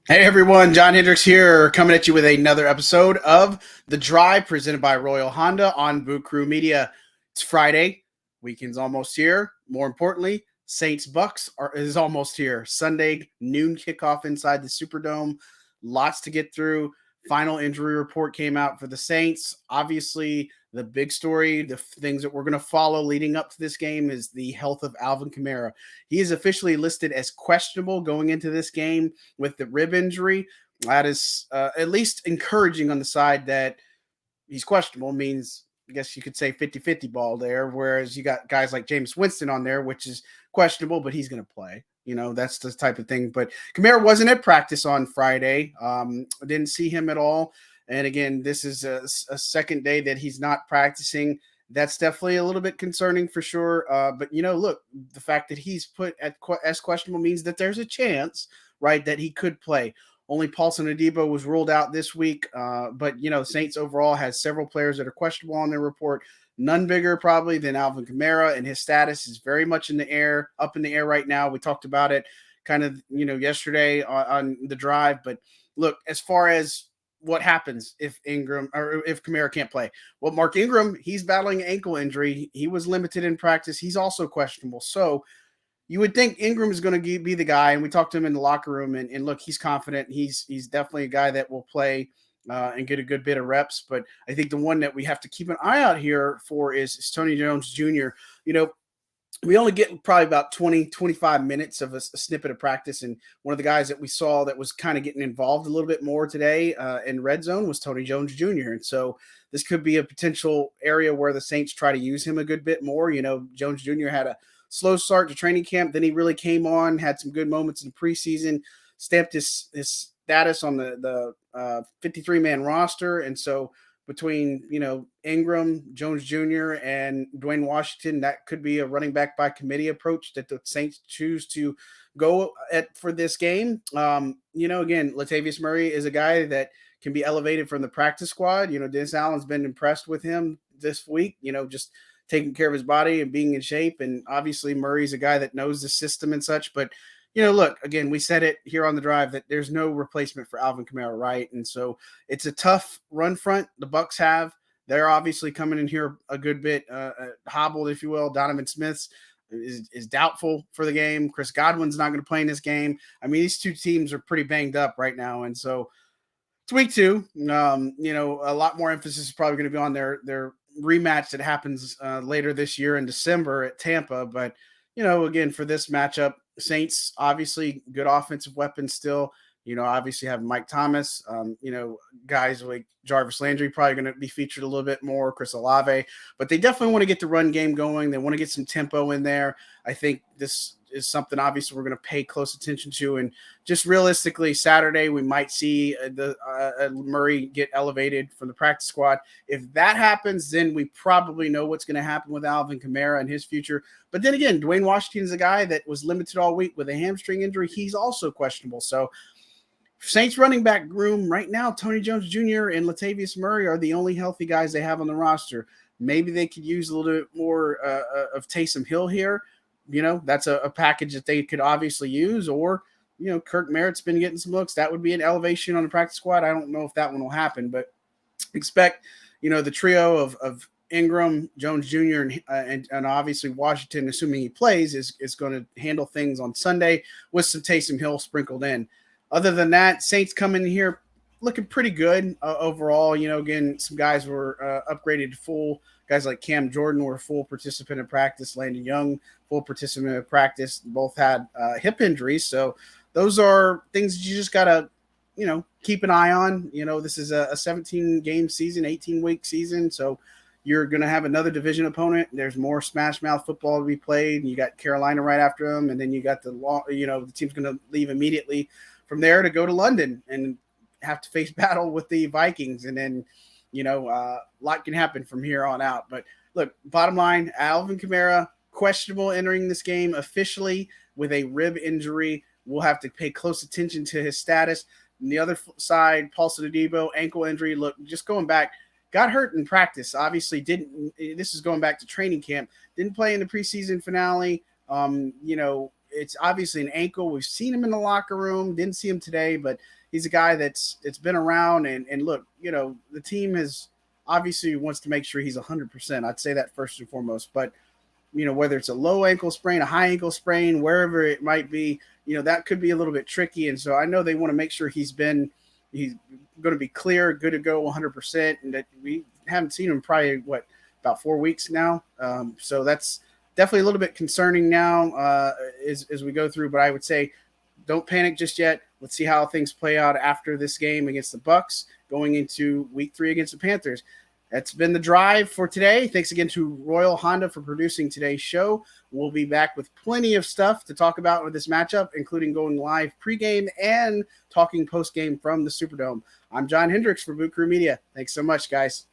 Hey everyone, John Hendricks here, coming at you with another episode of The Drive presented by Royal Honda on Boot Crew Media. It's Friday, weekend's almost here. More importantly, Saints Bucs is almost here. Sunday noon kickoff inside the Superdome. Lots to get through. Final injury report came out for the Saints. Obviously, the big story, the things that we're going to follow leading up to this game is the health of Alvin Kamara. He is officially listed as questionable going into this game with the rib injury. That is at least encouraging on the side that he's questionable, means I guess you could say 50-50 ball there, whereas you got guys like James Winston on there, which is questionable, but he's going to play. That's the type of thing. But Kamara wasn't at practice on Friday. Didn't see him at all. And again, this is a second day that he's not practicing. That's definitely a little bit concerning for sure. But, look, the fact that he's put as questionable means that there's a chance, right, that he could play. Only Paulson Adebo was ruled out this week. But, Saints overall has several players that are questionable on their report. None bigger probably than Alvin Kamara, and his status is very much up in the air right now. We talked about it kind of, yesterday on the drive. But look, as far as what happens if Kamara can't play. Well, Mark Ingram, he's battling ankle injury. He was limited in practice. He's also questionable. So you would think Ingram is going to be the guy. And we talked to him in the locker room, and look, he's confident. He's definitely a guy that will play and get a good bit of reps. But I think the one that we have to keep an eye out here for is Tony Jones Jr. We only get probably about 20, 25 minutes of a snippet of practice. And one of the guys that we saw that was kind of getting involved a little bit more today in red zone was Tony Jones Jr. And so this could be a potential area where the Saints try to use him a good bit more. Jones Jr. had a slow start to training camp. Then he really came on, had some good moments in the preseason, stamped his status on the 53-man roster. And so between, Ingram, Jones Jr., and Dwayne Washington, that could be a running back by committee approach that the Saints choose to go at for this game. Again, Latavius Murray is a guy that can be elevated from the practice squad. Dennis Allen's been impressed with him this week, just taking care of his body and being in shape. And obviously Murray's a guy that knows the system and such, but look, again, we said it here on the drive that there's no replacement for Alvin Kamara, right? And so it's a tough run front the Bucs have. They're obviously coming in here a good bit hobbled, if you will. Donovan Smith's is doubtful for the game. Chris Godwin's not going to play in this game. I mean, these two teams are pretty banged up right now, and so it's week two. A lot more emphasis is probably going to be on their rematch that happens later this year in December at Tampa. But again, for this matchup, Saints obviously good offensive weapons still. Obviously have Mike Thomas. Guys like Jarvis Landry probably going to be featured a little bit more. Chris Olave, but they definitely want to get the run game going. They want to get some tempo in there. I think this is something obviously we're going to pay close attention to. And just realistically, Saturday we might see Murray get elevated from the practice squad. If that happens, then we probably know what's going to happen with Alvin Kamara and his future. But then again, Dwayne Washington is a guy that was limited all week with a hamstring injury. He's also questionable. So Saints running back room right now, Tony Jones Jr. and Latavius Murray are the only healthy guys they have on the roster. Maybe they could use a little bit more of Taysom Hill here. That's a package that they could obviously use. Or, Kirk Merritt's been getting some looks. That would be an elevation on the practice squad. I don't know if that one will happen, but expect, the trio of Ingram, Jones Jr., and obviously Washington, assuming he plays, is going to handle things on Sunday with some Taysom Hill sprinkled in. Other than that, Saints come in here looking pretty good overall. Again, some guys were upgraded to full. Guys like Cam Jordan were full participant in practice. Landon Young, full participant in practice. Both had hip injuries. So those are things that you just got to, keep an eye on. This is a 17-game season, 18-week season. So you're going to have another division opponent. There's more smash mouth football to be played. You got Carolina right after them. And then you got the team's going to leave immediately from there to go to London and have to face battle with the Vikings. And then, a lot can happen from here on out. But look, bottom line, Alvin Kamara, questionable entering this game officially with a rib injury. We'll have to pay close attention to his status. On the other side, Paulson Adebo, ankle injury. Look, just going back, got hurt in practice. Obviously this is going back to training camp. Didn't play in the preseason finale. It's obviously an ankle. We've seen him in the locker room. Didn't see him today, but he's a guy that's been around. And look, the team has obviously wants to make sure he's 100%. I'd say that first and foremost. But whether it's a low ankle sprain, a high ankle sprain, wherever it might be, that could be a little bit tricky. And so I know they want to make sure he's going to be clear, good to go 100%. And that we haven't seen him probably, about 4 weeks now. So that's definitely a little bit concerning now as we go through. But I would say don't panic just yet. Let's see how things play out after this game against the Bucs, going into week 3 against the Panthers. That's been the drive for today. Thanks again to Royal Honda for producing today's show. We'll be back with plenty of stuff to talk about with this matchup, including going live pregame and talking postgame from the Superdome. I'm John Hendricks for Boot Crew Media. Thanks so much, guys.